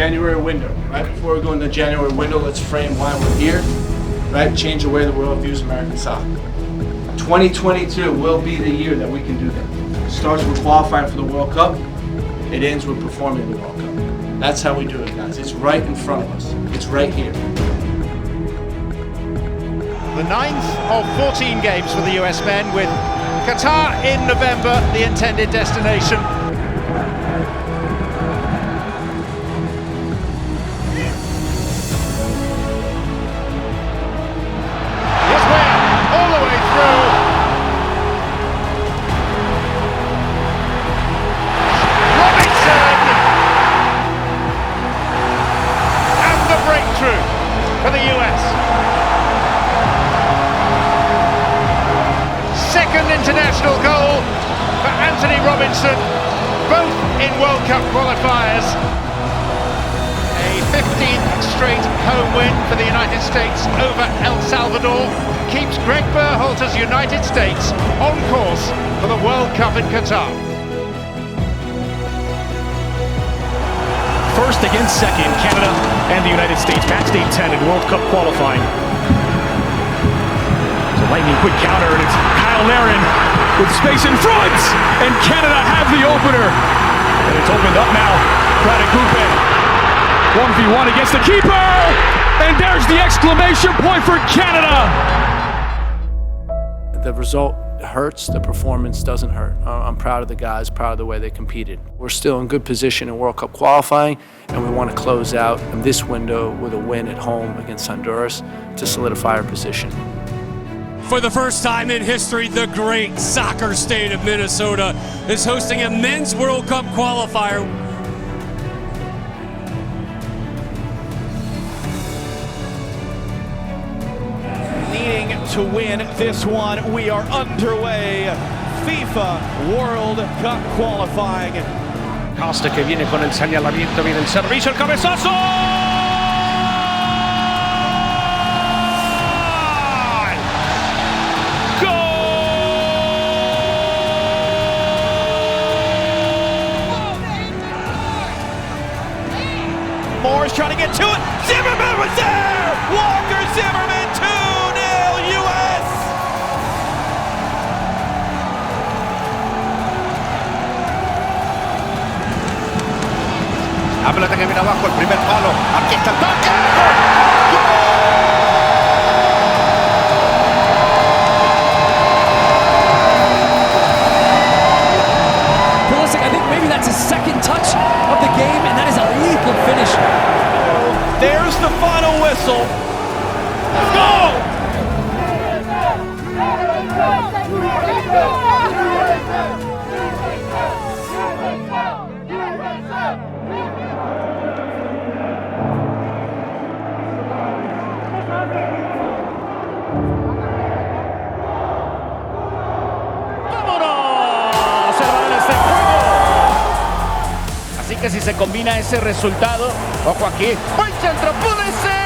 January window. Right before we go into the January window, let's frame why we're here. Right, change the way the world views American soccer. 2022 will be the year that we can do that. It starts with qualifying for the World Cup. It ends with performing in the World Cup. That's how we do it, guys. It's right in front of us. It's right here. The 9th of 14 games for the US men, with Qatar in November, the intended destination. Yes, we're all the way through. Robinson! And the breakthrough for the US. Second international goal for Anthony Robinson, both in World Cup qualifiers. A 15th straight home win for the United States over El Salvador keeps Greg Berhalter's United States on course for the World Cup in Qatar. First against second, Canada and the United States, match day 10 in World Cup qualifying. It's a lightning quick counter, and it's Kyle Larin with space in front, and Canada have the opener. And it's opened up now. Coupe 1v1 against the keeper, and there's the exclamation point for Canada. The result hurts, the performance doesn't hurt. I'm proud of the guys, proud of the way they competed. We're still in good position in World Cup qualifying, and we want to close out this window with a win at home against Honduras to solidify our position. For the first time in history, the great soccer state of Minnesota is hosting a men's World Cup qualifier. Needing to win this one, we are underway. FIFA World Cup qualifying. Costa que viene con el señalamiento, viene el servicio, el cabezazo. Moore's trying to get to it. Zimmerman was there! Walker Zimmerman, 2-0 US! La pelota que viene abajo, el primer palo. Aquí está el toque. I think maybe that's a second touch of the game, and that is a lethal finish. There's the final whistle. Let's go! Que si se combina ese resultado, ojo aquí, buen centro, puede ser.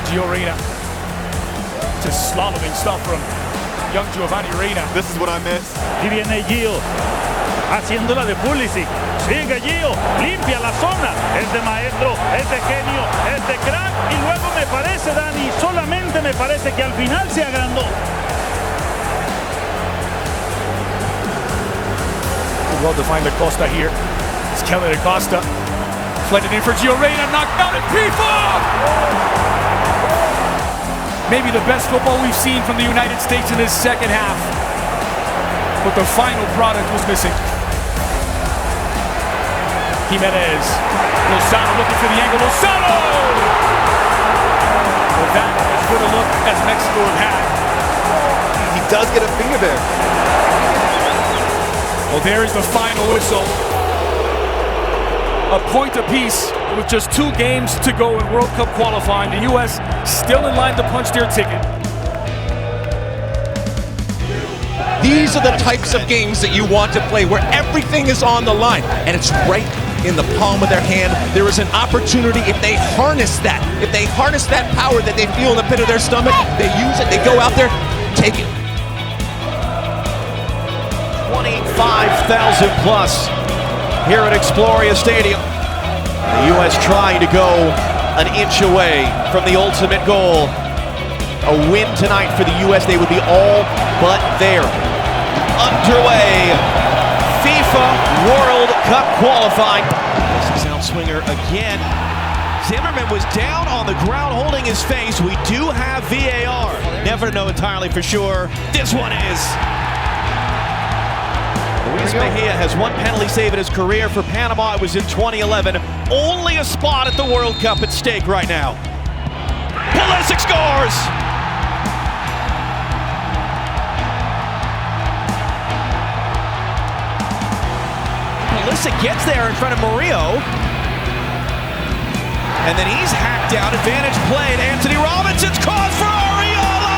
Gio Reyna, just slaloming stuff from young Giovanni Reyna. This is what I miss. Y viene Gio, haciéndola de Pulisic. Sigue Gio, limpia la zona. Es de maestro, es de genio, es de crack. Y luego me parece, Dani, solamente me parece que al final se agrandó. Well defined Acosta here. It's Kelly Acosta. Flooded in for Gio Reyna, knocked out at P4! Maybe the best football we've seen from the United States in this second half. But the final product was missing. Jimenez. Lozano looking for the angle. Lozano! Well, that as good a look as Mexico have had. He does get a finger there. Well, there is the final whistle. A point apiece with just 2 games to go in World Cup qualifying. The U.S. still in line to punch their ticket. These are the types of games that you want to play, where everything is on the line, and it's right in the palm of their hand. There is an opportunity if they harness that. If they harness that power that they feel in the pit of their stomach, they use it, they go out there, take it. 25,000 plus here at Exploria Stadium. The U.S. trying to go an inch away from the ultimate goal. A win tonight for the U.S. They would be all but there. Underway. FIFA World Cup qualifying. This is outswinger again. Zimmerman was down on the ground holding his face. We do have VAR. Never know entirely for sure. This one is. Luis Mejia has one penalty save in his career for Panama. It was in 2011. Only a spot at the World Cup at stake right now. Pulisic scores! Pulisic gets there in front of Murillo. And then he's hacked down. Advantage played. Anthony Robinson's cause for Oriola!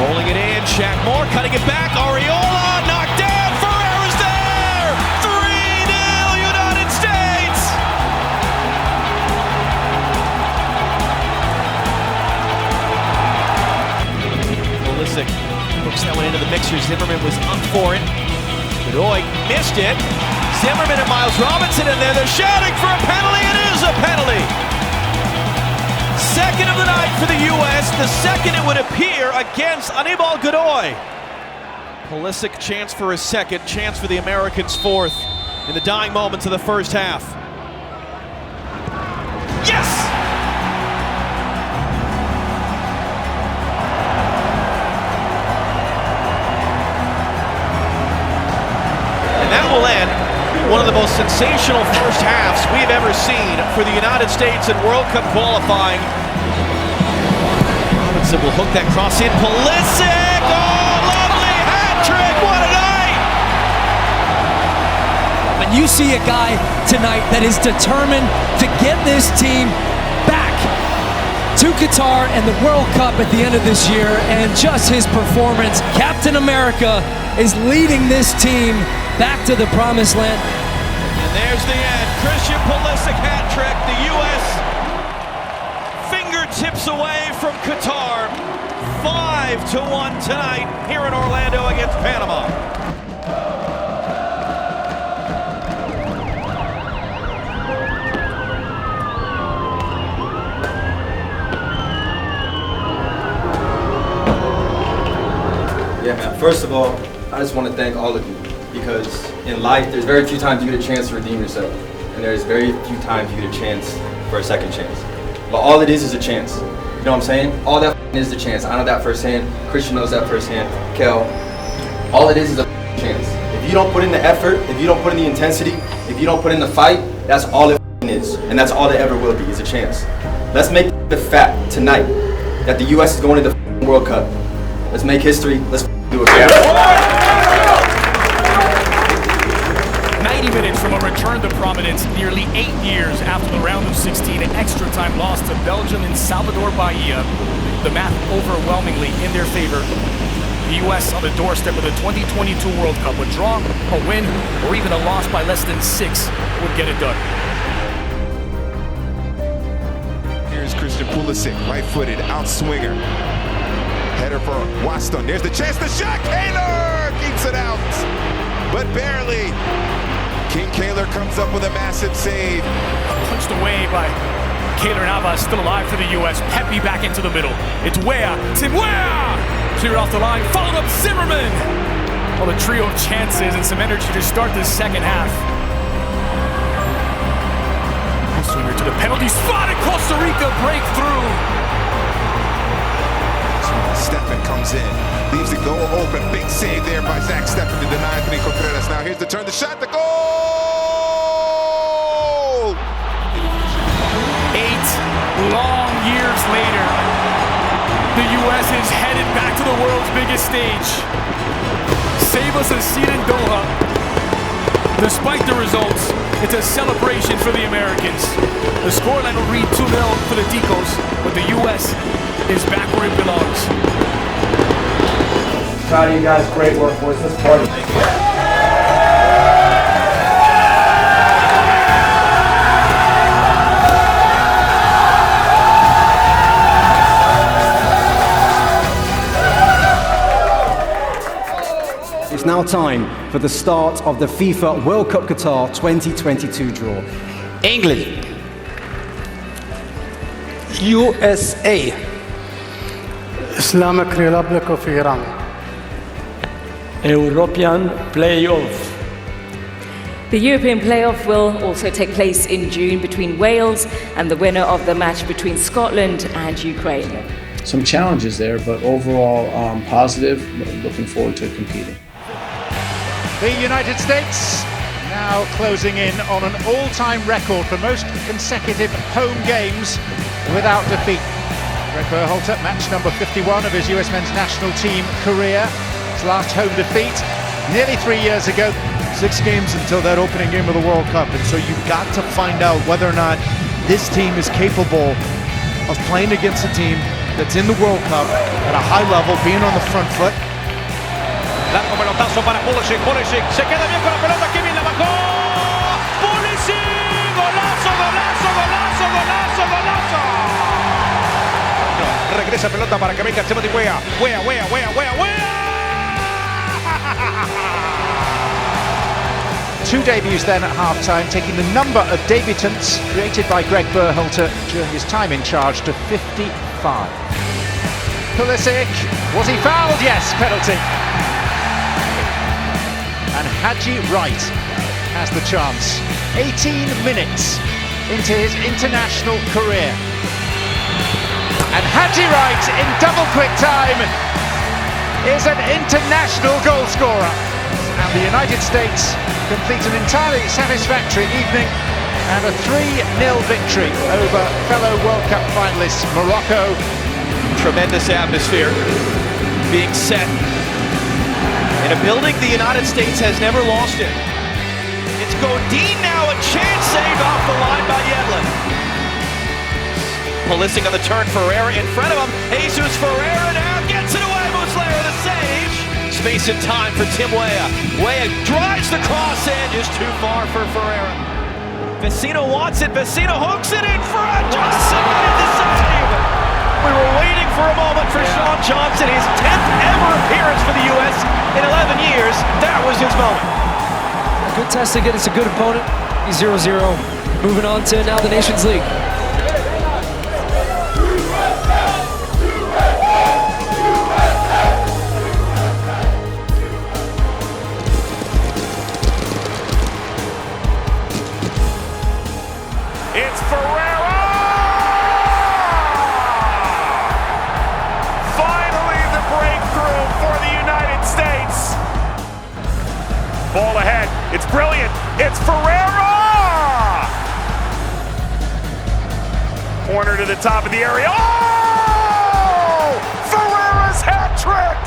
Rolling it in. Shaq Moore cutting it back. Oriola knocked down. Ferreira's there! 3-0 United States! Pulisic hooks that one into the mixer. Zimmerman was up for it. Godoy missed it. Zimmerman and Miles Robinson in there. They're shouting for a penalty. It is a penalty. Second of the night for the U.S. The second it would appear against Anibal Godoy. Pulisic chance for his second. Chance for the Americans' fourth in the dying moments of the first half. Yes! That will end one of the most sensational first halves we've ever seen for the United States in World Cup qualifying. Robinson will hook that cross in. Pulisic! Oh, lovely hat trick! What a night! And you see a guy tonight that is determined to get this team back to Qatar and the World Cup at the end of this year, and just his performance. Captain America is leading this team back to the promised land. And there's the end. Christian Pulisic hat trick. The U.S. fingertips away from Qatar. 5-1 tonight here in Orlando against Panama. Yeah, man. First of all, I just want to thank all of you, because in life, there's very few times you get a chance to redeem yourself, and there's very few times you get a chance for a second chance. But all it is a chance. You know what I'm saying? All that is the chance. I know that firsthand. Christian knows that firsthand. Kel. All it is a chance. If you don't put in the effort, if you don't put in the intensity, if you don't put in the fight, that's all it is, and that's all it ever will be, is a chance. Let's make the fact tonight that the U.S. is going to the World Cup. Let's make history. Let's do it. 90 minutes from a return to prominence nearly 8 years after the round of 16 extra time loss to Belgium in Salvador, Bahia. The math overwhelmingly in their favor. The U.S. on the doorstep of the 2022 World Cup. A draw, a win, or even a loss by less than 6 would get it done. Here's Christian Pulisic, right-footed, outswinger. Header for Waston. There's the chance. The shot. Kaylor keeps it out, but barely. King Kaylor comes up with a massive save. Punched away by Kaylor Navas, still alive for the U.S. Pepe back into the middle. It's Weah. Tim Weah! Cleared off the line. Followed up Zimmerman. Well, a trio of chances and some energy to start this second half. Swinger to the penalty spot, and Costa Rica breakthrough. Steffen comes in, leaves the goal open. Big save there by Zach Steffen to deny Anthony Contreras. Now here's the turn, the shot, the goal! 8 long years later, the U.S. is headed back to the world's biggest stage. Save us a seat in Doha. Despite the results, it's a celebration for the Americans. The scoreline will read 2-0 for the Ticos, but the U.S. is back where it belongs. Proud of you guys. Great work, boys. Let's party. it's now time for the start of the FIFA World Cup Qatar 2022 draw. England. USA. Islamic Republic of Iran. European playoff. The European playoff will also take place in June between Wales and the winner of the match between Scotland and Ukraine. Some challenges there, but overall positive. Looking forward to competing. The United States now closing in on an all-time record for most consecutive home games without defeat. Greg Berhalter, match number 51 of his US men's national team career. His last home defeat nearly 3 years ago. 6 games until that opening game of the World Cup, and so you've got to find out whether or not this team is capable of playing against a team that's in the World Cup at a high level, being on the front foot. Largo pelotazo para Pulisic, Pulisic se queda bien con la pelota, que bien la bajó. Pulisic, golazo, golazo, golazo, golazo, golazo. Regresa pelota para que venga Timothy Weah. Weah. 2 debuts then at half-time, taking the number of debutants created by Greg Berhalter during his time in charge to 55. Pulisic, was he fouled? Yes, penalty. And Haji Wright has the chance. 18 minutes into his international career. And Haji Wright, in double quick time, is an international goal scorer. And the United States complete an entirely satisfactory evening and a 3-0 victory over fellow World Cup finalists Morocco. Tremendous atmosphere being set in a building the United States has never lost in. It's Godin now, a chance saved off the line by Yedlin. Pulisic on the turn, Ferreira in front of him. Jesus Ferreira now gets it away. Muslera the save. Space and time for Tim Weah. Weah drives the cross in, just too far for Ferreira. Vecino wants it, Vecino hooks it in front, Johnson made the save! We were waiting for a moment for Sean Johnson, his 10th ever appearance for the U.S. in 11 years. That was his moment. Good test against a good opponent. 0-0. Moving on to now the Nations League. It's Ferreira! Finally the breakthrough for the United States. Ball ahead. It's brilliant. It's Ferreira! Corner to the top of the area. Oh! Ferreira's hat trick!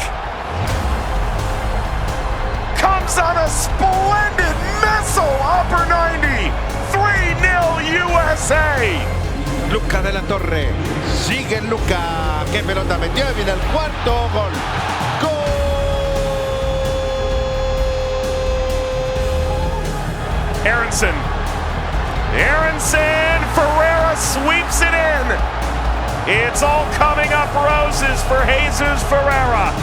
Comes on a splendid missile upper 90. 3-0 USA. Luca de la Torre, sigue Luca, qué pelota metió, y viene el cuarto gol. ¡Gol! Aronson, Ferreira sweeps it in. It's all coming up roses for Jesus Ferreira.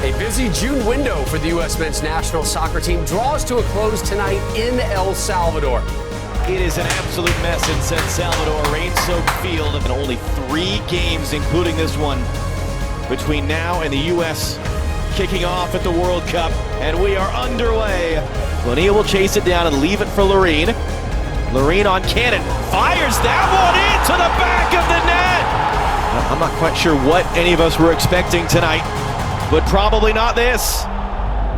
A busy June window for the U.S. men's national soccer team draws to a close tonight in El Salvador. It is an absolute mess in San Salvador, rain-soaked field, and only 3 games, including this one, between now and the U.S. kicking off at the World Cup, and we are underway. Bonilla will chase it down and leave it for Loreen. Loreen on cannon, fires that one into the back of the net! I'm not quite sure what any of us were expecting tonight, but probably not this.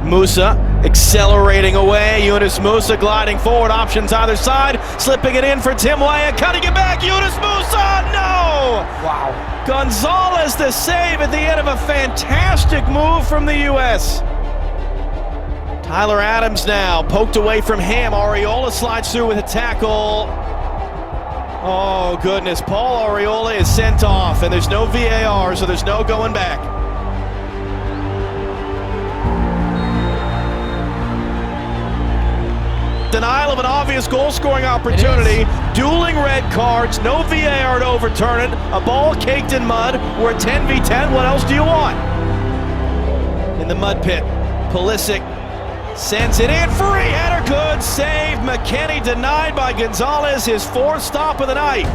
Musa accelerating away, Yunus Musa gliding forward, options either side, slipping it in for Tim Weah, cutting it back, Yunus Musa, no! Wow. Gonzalez the save at the end of a fantastic move from the U.S. Tyler Adams now, poked away from him, Areola slides through with a tackle. Oh goodness, Paul Areola is sent off, and there's no VAR, so there's no going back. Denial of an obvious goal-scoring opportunity, dueling red cards, no VAR to overturn it, a ball caked in mud, we're 10v10, what else do you want? In the mud pit, Pulisic Sends it in, free header, good save. McKennie denied by Gonzalez, his fourth stop of the night.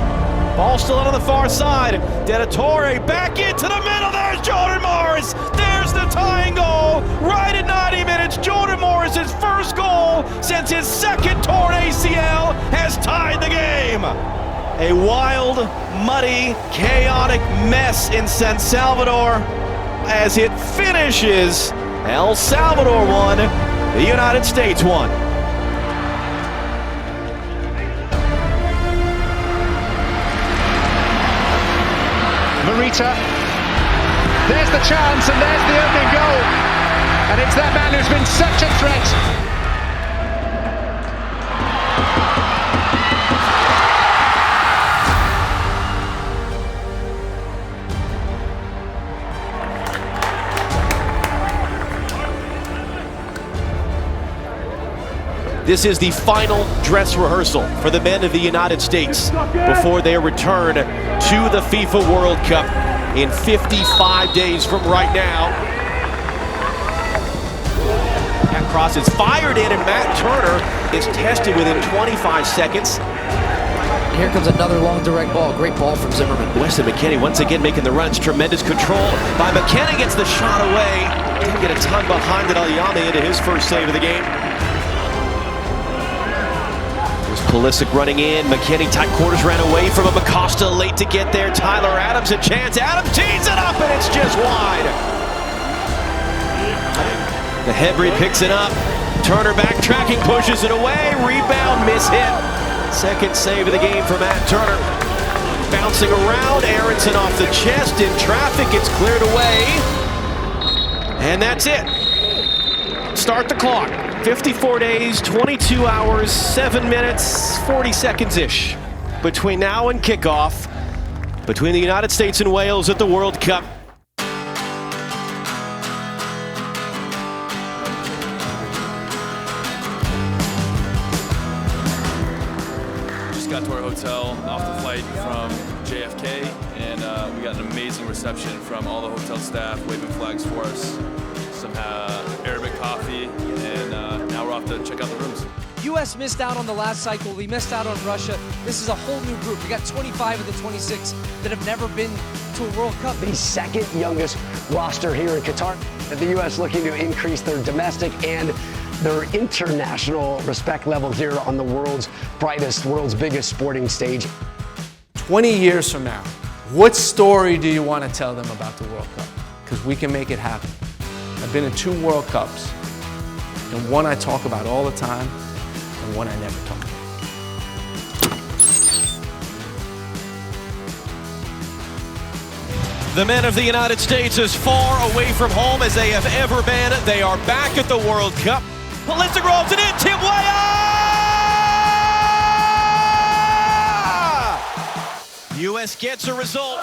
Ball still out on the far side. De La Torre back into the middle. There's Jordan Morris. There's the tying goal. Right at 90 minutes, Jordan Morris' first goal since his second torn ACL has tied the game. A wild, muddy, chaotic mess in San Salvador as it finishes. El Salvador won, the United States won. Marita, there's the chance and there's the opening goal, and it's that man who's been such a threat. This is the final dress rehearsal for the men of the United States before their return to the FIFA World Cup in 55 days from right now. That cross is fired in, and Matt Turner is tested within 25 seconds. Here comes another long direct ball. Great ball from Zimmerman. Weston McKennie once again making the runs. Tremendous control by McKennie. Gets the shot away. Didn't get a ton behind it. Alyame into his first save of the game. Pulisic running in. McKennie tight quarters, ran away from him. Acosta late to get there. Tyler Adams a chance. Adams tees it up and it's just wide. The Hebrew picks it up. Turner backtracking, pushes it away. Rebound, miss hit. Second save of the game for Matt Turner. Bouncing around. Aronson off the chest in traffic. It's cleared away. And that's it. Start the clock. 54 days, 22 hours, 7 minutes, 40 seconds-ish between now and kickoff between the United States and Wales at the World Cup. Just got to our hotel off the flight from JFK, and we got an amazing reception from all the hotel staff, waving flags for us. Some Arabic coffee, and now we're off to check out the rooms. U.S. missed out on the last cycle. We missed out on Russia. This is a whole new group. We got 25 of the 26 that have never been to a World Cup. The second youngest roster here in Qatar. The U.S. looking to increase their domestic and their international respect level here on the world's brightest, world's biggest sporting stage. 20 years from now, what story do you want to tell them about the World Cup? Because we can make it happen. I've been in 2 World Cups, and one I talk about all the time, and one I never talk about. The men of the United States as far away from home as they have ever been. They are back at the World Cup. Pulisic rolls it in, Tim Weah! U.S. gets a result.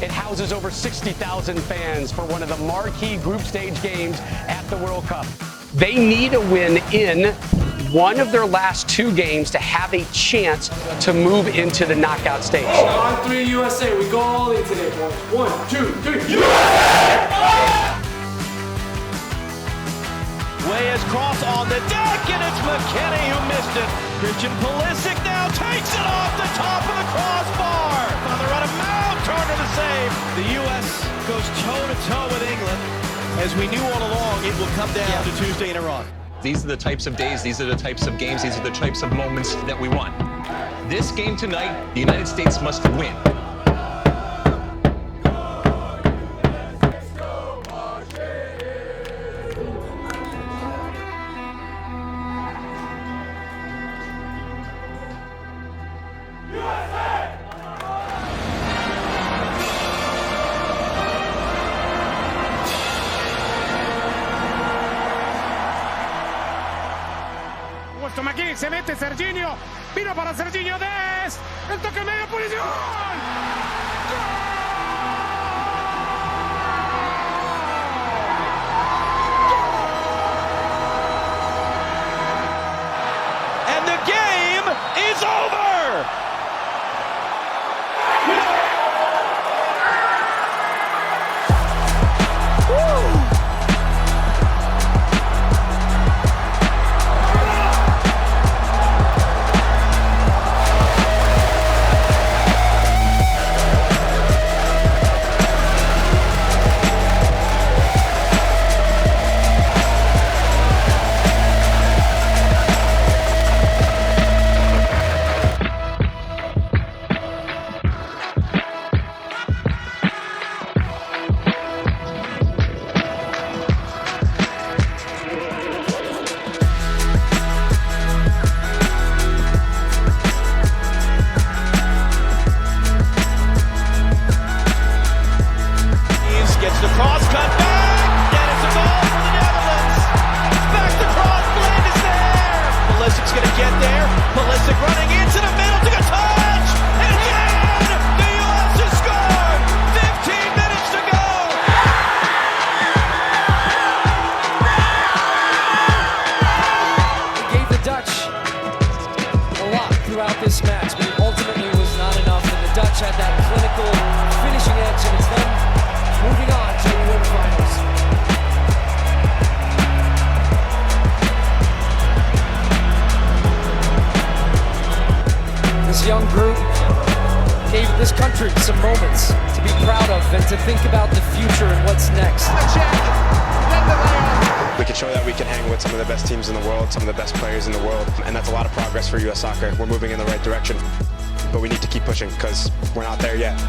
Houses over 60,000 fans for one of the marquee group stage games at the World Cup. They need a win in one of their last 2 games to have a chance to move into the knockout stage. On 3 USA, we go all in today, boys. 1, 2, 3, USA! Weah's cross on the deck, and it's McKennie who missed it. Christian Pulisic now takes it off the top of the crossbar. Another run of Mount, Turner to save. The U.S. goes toe-to-toe with England. As we knew all along, it will come down to Tuesday in Iran. These are the types of days, these are the types of games, these are the types of moments that we want. This game tonight, the United States must win. McKennie, se mete Serginho, vino para Serginho Dest, el toque medio, posición. And the game is over! He's going to get there. Pulisic running into the middle to a touch. And it's in! The U.S. has scored! 15 minutes to go! He gave the Dutch a lot throughout this match, but it ultimately was not enough. And the Dutch had that clinical finishing edge, and it's them moving on to the quarterfinals. This young group gave this country some moments to be proud of and to think about the future and what's next. We can show that we can hang with some of the best teams in the world, some of the best players in the world, and that's a lot of progress for U.S. soccer. We're moving in the right direction, but we need to keep pushing because we're not there yet.